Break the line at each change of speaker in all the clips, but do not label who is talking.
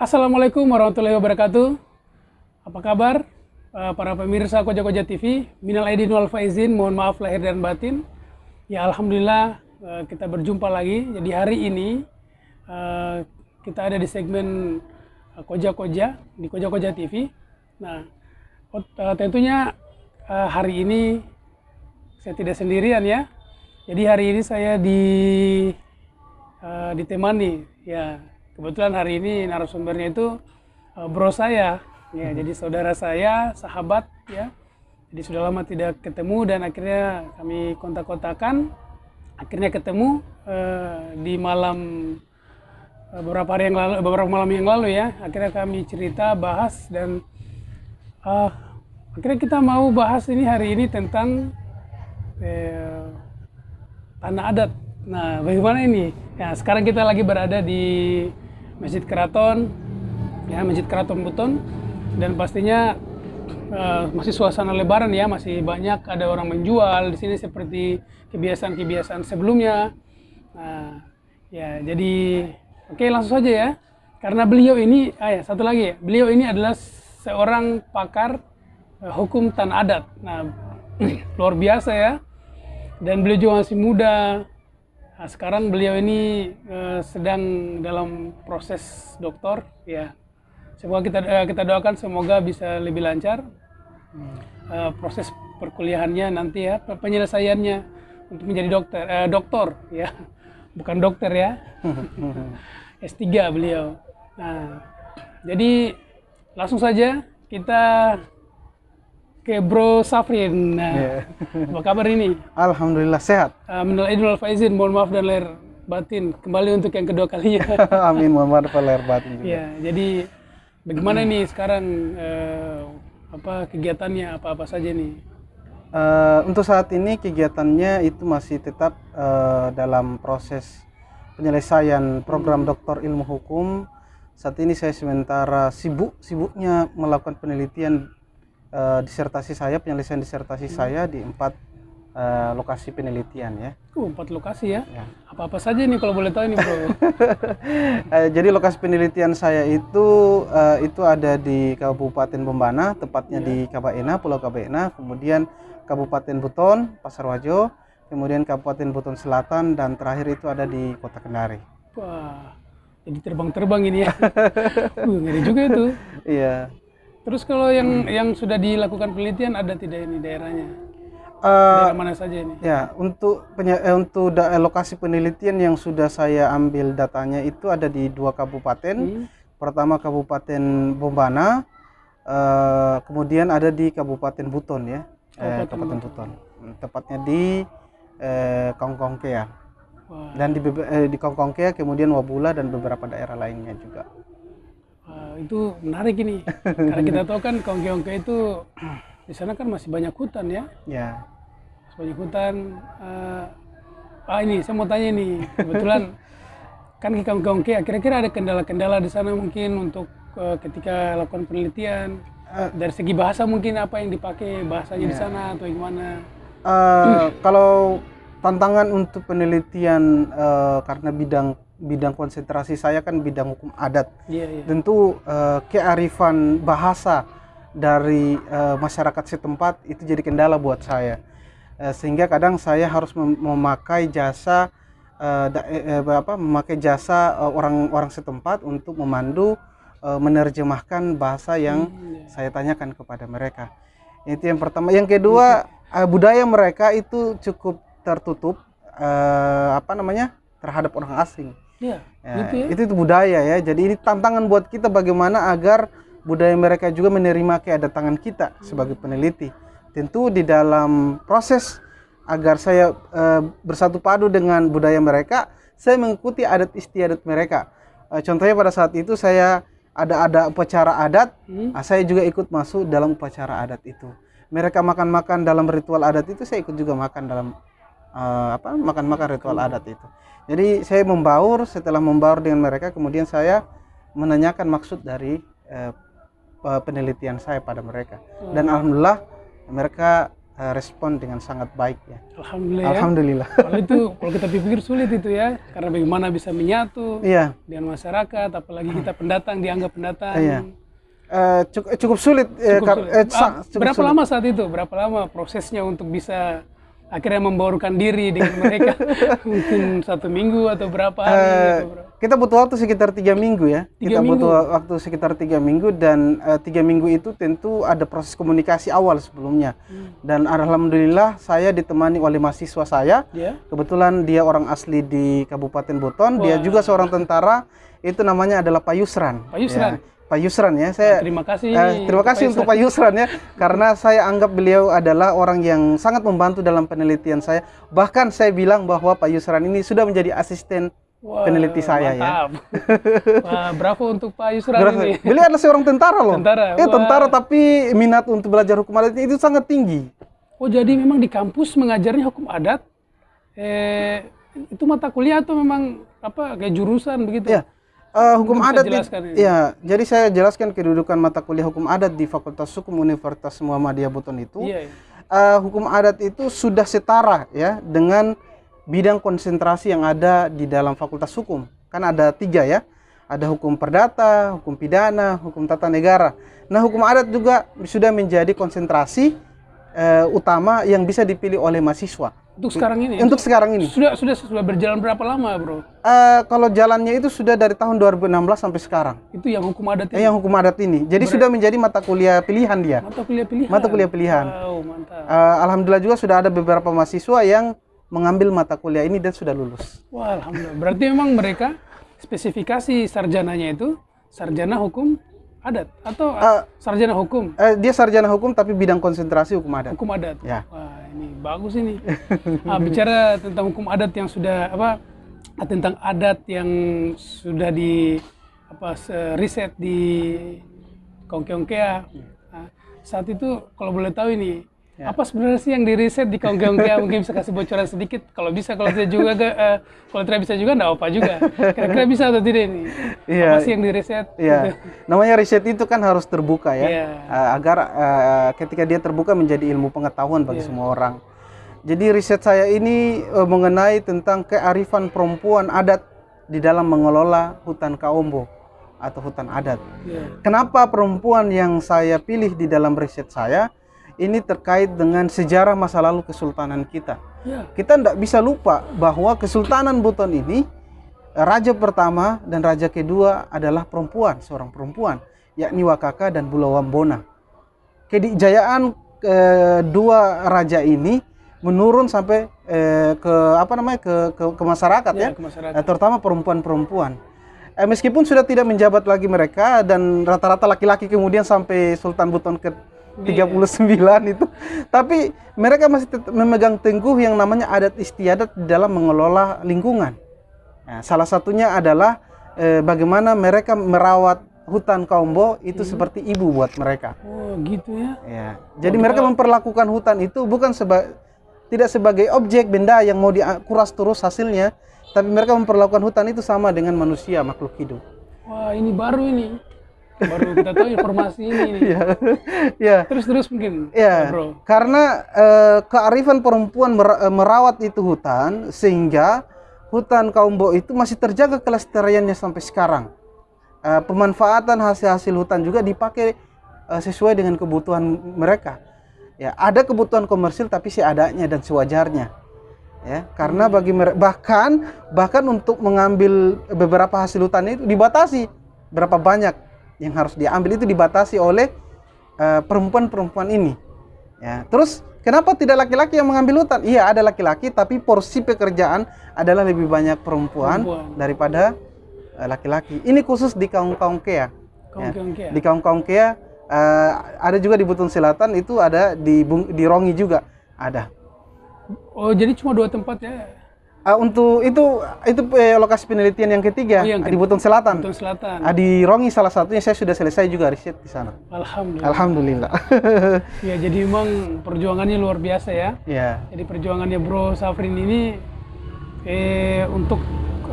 Assalamualaikum warahmatullahi wabarakatuh. Apa kabar para pemirsa Koja Koja TV? Minal aidin wal faizin, mohon maaf lahir dan batin. Ya alhamdulillah kita berjumpa lagi. Jadi hari ini kita ada di segmen Koja Koja di Koja Koja TV. Nah, tentunya hari ini saya tidak sendirian ya. Jadi hari ini saya ditemani ya. Kebetulan hari ini narasumbernya itu bro saya, ya, jadi saudara saya, sahabat, ya. Jadi sudah lama tidak ketemu dan akhirnya kami kontak-kontakan, akhirnya ketemu di malam beberapa malam yang lalu ya. Akhirnya kami cerita, bahas dan akhirnya kita mau bahas ini hari ini tentang tanah adat. Nah, bagaimana ini? Ya, sekarang kita lagi berada di Masjid Keraton, ya, Masjid Keraton Buton, dan pastinya masih suasana Lebaran ya, masih banyak ada orang menjual di sini seperti kebiasaan-kebiasaan sebelumnya. Nah, ya, jadi oke, langsung saja ya, karena beliau ini, satu lagi, beliau ini adalah seorang pakar hukum tanah adat. Nah, luar biasa ya, dan beliau juga masih muda. Nah, sekarang beliau ini sedang dalam proses doktor ya. Semoga kita doakan semoga bisa lebih lancar proses perkuliahannya nanti ya, penyelesaiannya untuk menjadi doktor ya. Bukan dokter ya. S3 beliau. Nah, jadi langsung saja kita ke Bro Safrin. Nah, apa kabar ini?
Alhamdulillah sehat.
Minal aidin wal faizin, mohon maaf dan lahir batin kembali untuk yang kedua kalinya.
Amin, mohon maaf lahir batin juga.
Ya, jadi bagaimana nih sekarang kegiatannya apa saja nih?
Untuk saat ini kegiatannya itu masih tetap dalam proses penyelesaian program doktor ilmu hukum. Saat ini saya sementara sibuknya melakukan penelitian disertasi saya, penyelesaian disertasi saya di 4 lokasi penelitian ya.
4 lokasi ya? Apa-apa saja nih kalau boleh tahu nih bro?
Jadi lokasi penelitian saya itu ada di Kabupaten Bombana, tepatnya di Kabaena, Pulau Kabaena, kemudian Kabupaten Buton, Pasarwajo, kemudian Kabupaten Buton Selatan, dan terakhir itu ada di Kota Kendari.
Wah, jadi terbang-terbang ini ya. Ngeri juga itu.
Iya.
Terus kalau yang sudah dilakukan penelitian ada tidak ini daerahnya? Daerah mana saja ini?
Ya, untuk lokasi penelitian yang sudah saya ambil datanya itu ada di 2 kabupaten. Pertama Kabupaten Bombana, kemudian ada di Kabupaten Buton ya. Kabupaten Buton. Tepatnya di Kongkongkea. Dan di Kongkongkea, kemudian Wabula dan beberapa daerah lainnya juga.
Itu menarik ini, karena kita tahu kan Kongke itu di sana kan masih banyak hutan ya.
Ya.
Masih banyak hutan. Ini saya mau tanya nih, kebetulan kan di Kongke kira-kira ada kendala-kendala di sana mungkin untuk ketika lakukan penelitian dari segi bahasa, mungkin apa yang dipakai bahasanya di sana atau gimana?
Kalau tantangan untuk penelitian karena bidang konsentrasi saya kan bidang hukum adat. Tentu kearifan bahasa dari masyarakat setempat itu jadi kendala buat saya, sehingga kadang saya harus memakai jasa orang-orang setempat untuk memandu menerjemahkan bahasa yang saya tanyakan kepada mereka. Itu yang pertama. Yang kedua, budaya mereka itu cukup tertutup terhadap orang asing. Itu budaya ya. Jadi ini tantangan buat kita bagaimana agar budaya mereka juga menerima kedatangan kita sebagai peneliti. Tentu di dalam proses agar saya bersatu padu dengan budaya mereka, saya mengikuti adat istiadat mereka. Contohnya pada saat itu saya ada upacara adat, saya juga ikut masuk dalam upacara adat itu. Mereka makan-makan dalam ritual adat itu, saya ikut juga makan dalam makan-makan ritual adat itu. Jadi saya setelah membaur dengan mereka, kemudian saya menanyakan maksud dari penelitian saya pada mereka. Dan alhamdulillah mereka respon dengan sangat baik ya.
Alhamdulillah.
Alhamdulillah.
Kalau itu kalau kita pikir sulit itu ya, karena bagaimana bisa menyatu
Iya.
dengan masyarakat, apalagi kita pendatang dianggap pendatang.
Iya. Cukup sulit.
Berapa lama saat itu? Berapa lama prosesnya untuk bisa akhirnya membaurkan diri dengan mereka? Mungkin 1 minggu atau berapa hari?
Kita butuh waktu sekitar 3 minggu ya. Kita butuh waktu sekitar 3 minggu dan 3 minggu itu tentu ada proses komunikasi awal sebelumnya. Dan alhamdulillah saya ditemani oleh mahasiswa saya. Kebetulan dia orang asli di Kabupaten Buton. Dia juga seorang tentara. Itu namanya adalah Pak Yusran.
Pak Yusran.
Ya. Pak Yusran ya, saya
terima kasih
untuk Pak Yusran ya, karena saya anggap beliau adalah orang yang sangat membantu dalam penelitian saya. Bahkan saya bilang bahwa Pak Yusran ini sudah menjadi asisten peneliti saya. Mantap.
Ya. Wah, bravo untuk Pak Yusran ini.
Beliau adalah seorang tentara loh.
Tentara
tapi minat untuk belajar hukum adat itu sangat tinggi.
Oh, jadi memang di kampus mengajarnya hukum adat? Itu mata kuliah atau memang apa kayak jurusan begitu?
Ya. Hukum adat ya, jadi saya jelaskan kedudukan mata kuliah hukum adat di Fakultas Hukum Universitas Muhammadiyah Buton itu. Hukum adat itu sudah setara ya dengan bidang konsentrasi yang ada di dalam Fakultas Hukum. Kan ada 3 ya, ada hukum perdata, hukum pidana, hukum tata negara. Nah, hukum adat juga sudah menjadi konsentrasi utama yang bisa dipilih oleh mahasiswa.
Untuk sekarang ini?
Untuk sekarang ini.
Sudah berjalan berapa lama, Bro?
Kalau jalannya itu sudah dari tahun 2016 sampai sekarang.
Itu yang hukum adat ini?
Yang hukum adat ini. Jadi sudah menjadi mata kuliah pilihan dia.
Mata kuliah pilihan?
Mata kuliah pilihan.
Wow, mantap.
Alhamdulillah juga sudah ada beberapa mahasiswa yang mengambil mata kuliah ini dan sudah lulus.
Wah, alhamdulillah. Berarti memang mereka spesifikasi sarjananya itu sarjana hukum adat atau sarjana hukum?
Dia sarjana hukum tapi bidang konsentrasi hukum adat.
Hukum adat.
Ya.
Wah, ini bagus ini. Bicara tentang hukum adat yang sudah tentang adat yang sudah di riset di Kongkeongkea. Saat itu kalau boleh tahu ini apa sebenarnya sih yang diriset di Kongkeongkea? Mungkin bisa kasih bocoran sedikit. Kalau bisa, kalau tidak juga kalau tidak bisa juga enggak apa juga. Kira-kira bisa atau tidak ini? Apa sih yang diriset?
Iya. Namanya riset itu kan harus terbuka ya. Agar ketika dia terbuka menjadi ilmu pengetahuan bagi semua orang. Jadi riset saya ini mengenai tentang kearifan perempuan adat di dalam mengelola hutan Kaombo atau hutan adat. Kenapa perempuan yang saya pilih di dalam riset saya? Ini terkait dengan sejarah masa lalu kesultanan kita. Kita tidak bisa lupa bahwa Kesultanan Buton ini, raja pertama dan raja kedua adalah perempuan, seorang perempuan, yakni Wakaka dan Bulawambona. Kedikjayaan dua raja ini menurun sampai ke masyarakat ya, terutama perempuan-perempuan. Meskipun sudah tidak menjabat lagi mereka dan rata-rata laki-laki kemudian sampai Sultan Buton ke 39 itu, tapi mereka masih memegang teguh yang namanya adat istiadat dalam mengelola lingkungan. Nah, salah satunya adalah bagaimana mereka merawat hutan Kaombo itu seperti ibu buat mereka.
Oh gitu ya?
Ya. Jadi mereka memperlakukan hutan itu bukan tidak sebagai objek benda yang mau dikuras terus hasilnya, tapi mereka memperlakukan hutan itu sama dengan manusia, makhluk hidup.
Wah, ini baru ini. Baru kita tahu informasi ini. Terus mungkin. Bro.
Karena kearifan perempuan merawat itu hutan sehingga hutan Kaombo itu masih terjaga kelestariannya sampai sekarang. Pemanfaatan hasil-hasil hutan juga dipakai sesuai dengan kebutuhan mereka. Ya, ada kebutuhan komersil tapi seadanya dan sewajarnya. Ya, karena bagi bahkan untuk mengambil beberapa hasil hutan itu dibatasi berapa banyak yang harus diambil, itu dibatasi oleh perempuan-perempuan ini. Ya, terus kenapa tidak laki-laki yang mengambil hutan? Iya, ada laki-laki, tapi porsi pekerjaan adalah lebih banyak perempuan daripada laki-laki. Ini khusus di Kongkeongkea. Di Kongkeongkea, ada juga di Buton Selatan, itu ada di Rongi juga ada.
Oh, jadi cuma 2 tempat ya?
Untuk itu lokasi penelitian yang ketiga di Buton Selatan.
Buton Selatan.
Di Rongi salah satunya saya sudah selesai juga riset di sana. Alhamdulillah.
Ya, jadi memang perjuangannya luar biasa ya.
Ya.
Jadi perjuangannya Bro Safrin ini untuk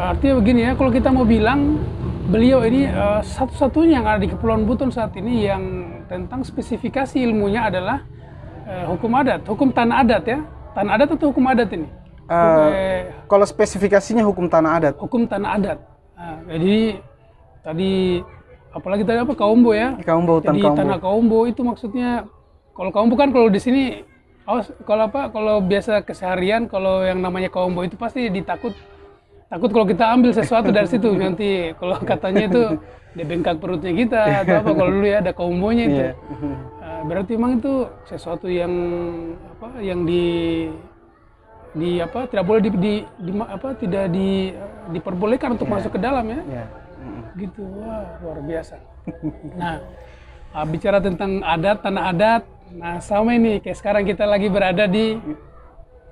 artinya begini ya, kalau kita mau bilang beliau ini satu-satunya yang ada di Kepulauan Buton saat ini yang tentang spesifikasi ilmunya adalah hukum adat, hukum tanah adat ya. Tanah adat atau hukum adat ini?
Kalau spesifikasinya hukum tanah adat.
Hukum tanah adat. Nah, jadi tadi apalagi tadi apa Kaumbo ya?
Kaumbo, hutan
jadi
Kaumbo.
Tanah Kaumbo itu maksudnya kalau Kaumbo kan kalau di sini kalau biasa keseharian kalau yang namanya Kaumbo itu pasti takut kalau kita ambil sesuatu dari situ nanti kalau katanya itu dia bengkak perutnya kita atau apa kalau dulu ya ada Kaumbonya itu.
Yeah.
Berarti memang itu sesuatu yang tidak boleh tidak diperbolehkan untuk masuk ke dalam ya.
Yeah.
Gitu, wah luar biasa. Nah, bicara tentang adat, tanah adat, nah sama ini kayak sekarang kita lagi berada di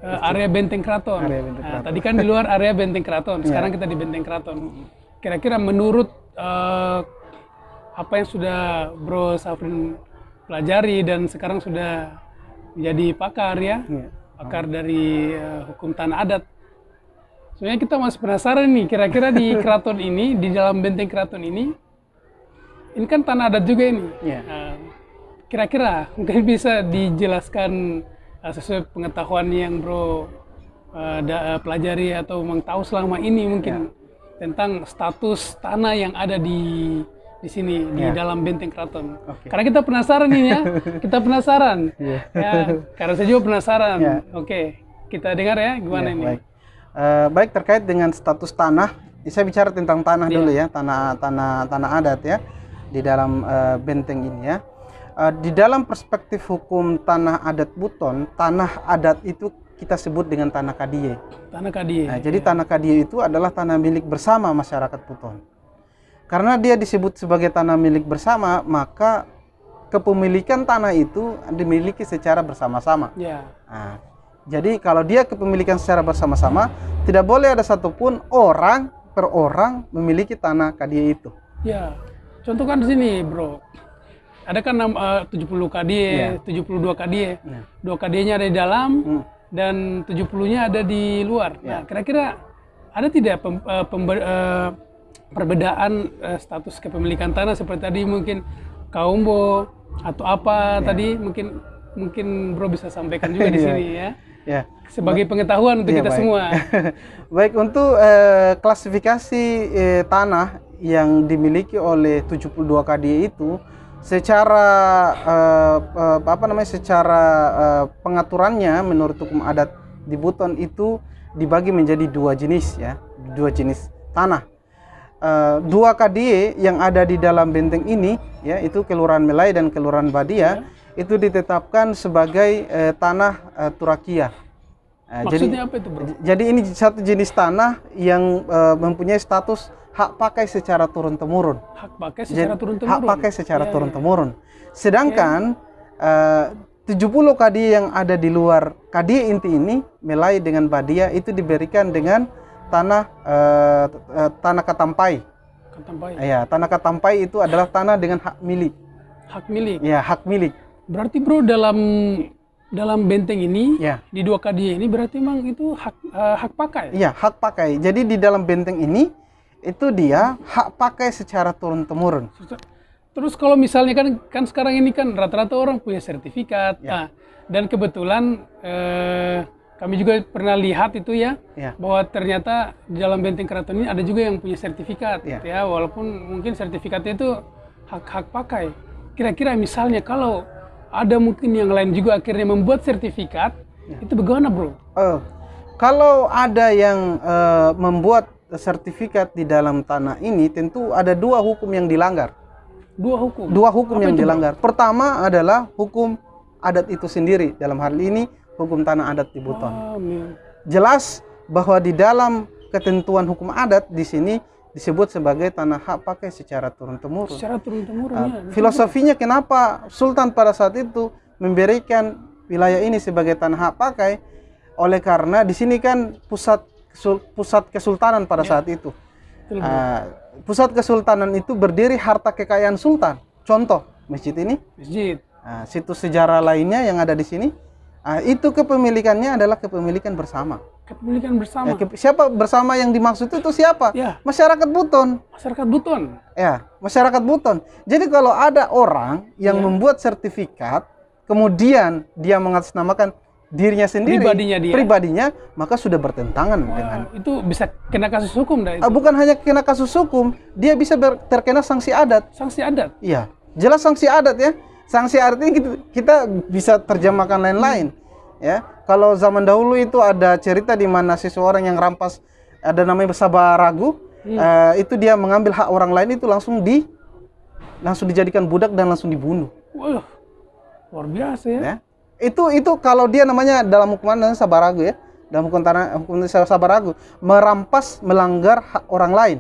area Benteng Keraton. Nah, tadi kan di luar area Benteng Keraton, sekarang kita di Benteng Keraton. Kira-kira menurut apa yang sudah Bro Safrin pelajari dan sekarang sudah menjadi pakar ya, pakar dari hukum tanah adat. Sebenarnya kita masih penasaran nih, kira-kira di keraton ini, di dalam benteng keraton ini kan tanah adat juga ini. Kira-kira mungkin bisa dijelaskan sesuai pengetahuan yang Bro pelajari atau memang tahu selama ini mungkin tentang status tanah yang ada di sini di dalam benteng keraton. Karena kita penasaran nih ya, kita penasaran. Ya, karena saya juga penasaran. Oke, kita dengar ya gimana ini.
Baik, terkait dengan status tanah, saya bicara tentang tanah dulu ya, tanah adat ya di dalam benteng ini ya. Di dalam perspektif hukum tanah adat Buton, tanah adat itu kita sebut dengan tanah kadie.
Tanah kadie.
Nah, jadi tanah kadie itu adalah tanah milik bersama masyarakat Buton. Karena dia disebut sebagai tanah milik bersama, maka kepemilikan tanah itu dimiliki secara bersama-sama. Nah, jadi kalau dia kepemilikan secara bersama-sama, tidak boleh ada satupun orang per orang memiliki tanah kadie itu.
Ya, contoh kan di sini Bro, ada kan 70 kadie, 72 kadie, 2 kadienya ada di dalam dan 70-nya ada di luar. Nah, kira-kira ada tidak perbedaan status kepemilikan tanah seperti tadi mungkin Kaumbo atau apa tadi mungkin Bro bisa sampaikan juga di sini ya. Sebagai pengetahuan untuk kita semua.
Baik, untuk klasifikasi tanah yang dimiliki oleh 72 kadie itu secara pengaturannya menurut hukum adat di Buton itu dibagi menjadi 2 jenis ya, 2 jenis tanah. 2 kadie yang ada di dalam benteng ini ya, itu Kelurahan Melai dan Kelurahan Badia itu ditetapkan sebagai tanah Turakia.
Maksudnya apa itu Bro?
Jadi ini satu jenis tanah yang mempunyai status hak pakai secara turun-temurun.
Hak pakai secara turun-temurun.
Hak pakai secara turun-temurun. Sedangkan 70 kadie yang ada di luar kadie inti ini, Melai dengan Badia itu diberikan dengan tanah Katampai. Ya, tanah Katampai itu adalah tanah dengan hak milik.
Hak milik.
Ya, hak milik.
Berarti Bro dalam benteng ini di 2 kadie ini berarti memang itu hak pakai.
Iya, hak pakai. Jadi di dalam benteng ini itu dia hak pakai secara turun-temurun.
Terus kalau misalnya kan sekarang ini kan rata-rata orang punya sertifikat. Nah, dan kebetulan kami juga pernah lihat itu ya, bahwa ternyata di dalam benteng keraton ini ada juga yang punya sertifikat ya, walaupun mungkin sertifikatnya itu hak pakai. Kira-kira misalnya kalau ada mungkin yang lain juga akhirnya membuat sertifikat, itu bagaimana Bro?
Kalau ada yang membuat sertifikat di dalam tanah ini, tentu ada 2 hukum yang dilanggar.
2 hukum?
2 hukum yang dilanggar. Pertama adalah hukum adat itu sendiri, dalam hal ini hukum tanah adat di Buton. Jelas bahwa di dalam ketentuan hukum adat di sini disebut sebagai tanah hak pakai secara turun-temurun.
Secara turun-temurun.
Filosofinya kenapa Sultan pada saat itu memberikan wilayah ini sebagai tanah hak pakai, oleh karena di sini kan pusat kesultanan pada saat itu. Pusat kesultanan itu berdiri harta kekayaan sultan. Contoh masjid ini.
Masjid.
Situs sejarah lainnya yang ada di sini. Itu kepemilikannya adalah kepemilikan bersama.
Kepemilikan bersama.
Siapa bersama yang dimaksud itu siapa? Masyarakat Buton.
Masyarakat Buton.
Ya, masyarakat Buton. Jadi kalau ada orang yang membuat sertifikat kemudian dia mengatasnamakan dirinya sendiri,
pribadinya,
maka sudah bertentangan dengan
itu bisa kena kasus hukum dah itu.
Bukan hanya kena kasus hukum, dia bisa terkena sanksi adat.
Sanksi adat?
Iya, jelas sanksi adat ya. Sanksi adat ini kita bisa terjemahkan lain-lain. Ya, kalau zaman dahulu itu ada cerita di mana seseorang yang rampas, ada namanya Sabaragu, itu dia mengambil hak orang lain itu langsung dijadikan budak dan langsung dibunuh.
Wah, luar biasa ya.
Itu kalau dia namanya dalam hukuman Sabaragu ya, dalam hukum Sabaragu, merampas, melanggar hak orang lain.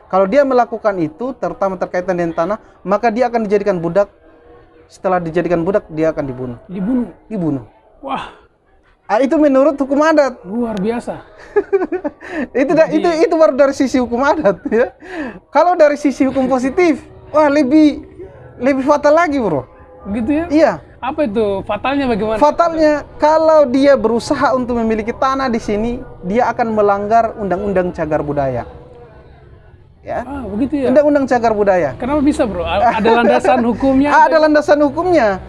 Kalau dia melakukan itu, terutama terkaitan dengan tanah, maka dia akan dijadikan budak. Setelah dijadikan budak, dia akan dibunuh. Dibunuh.
Wah,
itu menurut hukum adat.
Luar biasa.
itu baru dari sisi hukum adat ya. Kalau dari sisi hukum positif, wah lebih fatal lagi, bro.
Begitu ya?
Iya.
Apa itu fatalnya, bagaimana?
Fatalnya kalau dia berusaha untuk memiliki tanah di sini, dia akan melanggar undang-undang cagar budaya. Ya.
Begitu ya?
Undang-undang cagar budaya.
Kenapa bisa, bro? Ada landasan hukumnya?
Ada landasan hukumnya.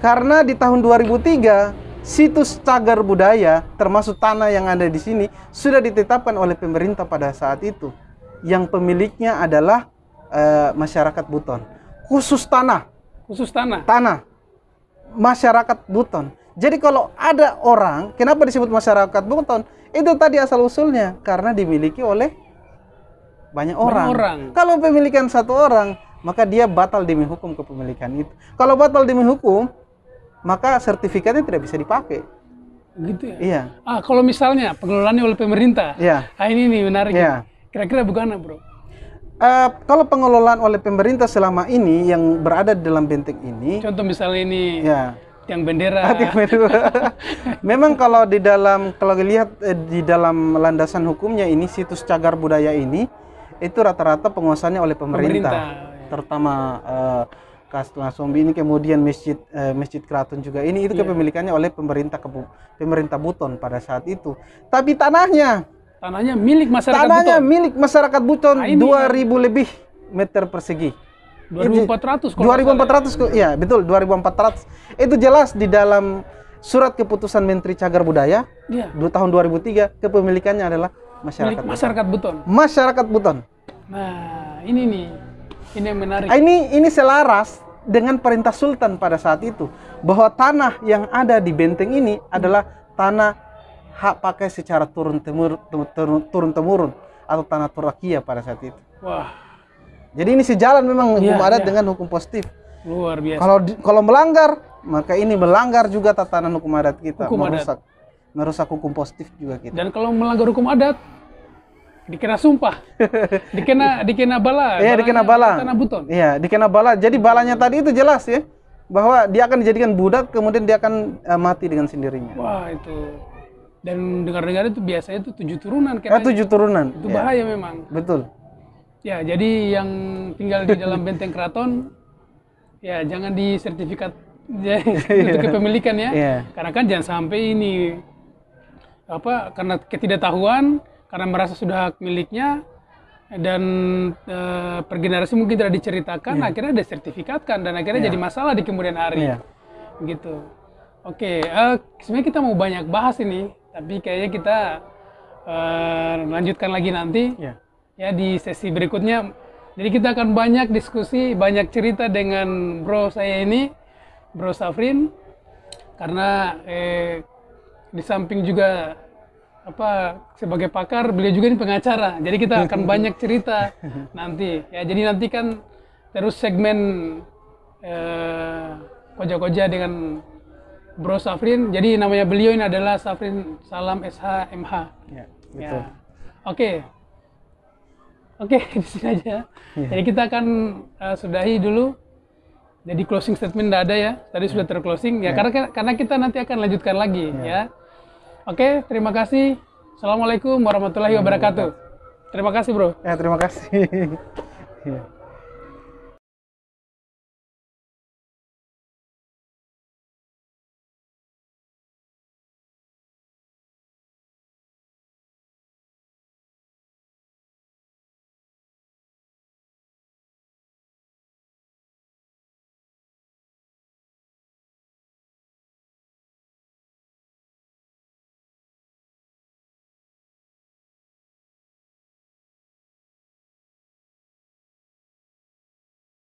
Karena di tahun 2003, situs cagar budaya termasuk tanah yang ada di sini sudah ditetapkan oleh pemerintah pada saat itu. Yang pemiliknya adalah masyarakat Buton. Khusus tanah. Tanah. Masyarakat Buton. Jadi kalau ada orang, kenapa disebut masyarakat Buton? Itu tadi asal usulnya karena dimiliki oleh banyak orang. Kalau pemilikan satu orang, maka dia batal demi hukum kepemilikan itu. Kalau batal demi hukum, maka sertifikatnya tidak bisa dipakai.
Gitu ya?
Iya.
Kalau misalnya pengelolaannya oleh pemerintah.
Iya.
Ini nih menarik.
Iya.
Kira-kira bagaimana, bro?
Kalau pengelolaan oleh pemerintah selama ini yang berada di dalam benteng ini,
contoh misalnya ini tiang bendera.
Memang kalau dilihat di dalam landasan hukumnya ini, situs cagar budaya ini itu rata-rata penguasaannya oleh pemerintah. Terutama Kastuna Sombi ini, kemudian Masjid Keraton juga ini itu kepemilikannya oleh pemerintah Buton pada saat itu. Tapi tanahnya
milik masyarakat Buton.
2000 lebih meter persegi.
2400
ya betul, 2400. Itu jelas di dalam surat keputusan Menteri Cagar Budaya tahun 2003, kepemilikannya adalah masyarakat
Buton.
Masyarakat Buton.
Nah, ini yang menarik.
Ini selaras dengan perintah Sultan pada saat itu, bahwa tanah yang ada di benteng ini adalah tanah hak pakai secara turun temurun atau tanah turakia pada saat itu.
Wah.
Jadi ini sejalan memang hukum adat dengan hukum positif.
Luar biasa.
Kalau melanggar, maka ini melanggar juga tatanan hukum adat kita, merusak hukum positif juga kita.
Dan kalau melanggar hukum adat, dikena sumpah, dikena bala.
Iya, dikena bala.
Tanah Buton.
Iya, dikena bala. Jadi balanya tadi itu jelas ya, bahwa dia akan dijadikan budak, kemudian dia akan mati dengan sendirinya.
Wah, itu. Dan dengar-dengar itu biasanya itu 7 turunan.
7 turunan.
Itu bahaya memang.
Betul.
Ya, jadi yang tinggal di dalam benteng keraton, ya jangan disertifikat untuk kepemilikan ya. Karena kan jangan sampai ini karena ketidaktahuan, karena merasa sudah hak miliknya dan per generasi mungkin tidak diceritakan, akhirnya disertifikatkan dan akhirnya jadi masalah di kemudian hari. Gitu. Oke, sebenarnya kita mau banyak bahas ini, tapi kayaknya kita lanjutkan lagi nanti ya di sesi berikutnya. Jadi kita akan banyak diskusi, banyak cerita dengan bro saya ini, Bro Safrin, karena di samping juga sebagai pakar, beliau juga ini pengacara. Jadi kita akan banyak cerita nanti. Ya, jadi nanti kan terus segmen koja-koja dengan Bro Safrin. Jadi namanya beliau ini adalah Safrin Salam SH MH.
Ya, betul.
Oke, di sini aja. Jadi kita akan sudahi dulu. Jadi closing statement tidak ada ya. Tadi sudah terclosing ya. Karena kita nanti akan lanjutkan lagi ya. Oke, terima kasih. Assalamualaikum warahmatullahi wabarakatuh. Terima kasih, bro.
Ya, terima kasih.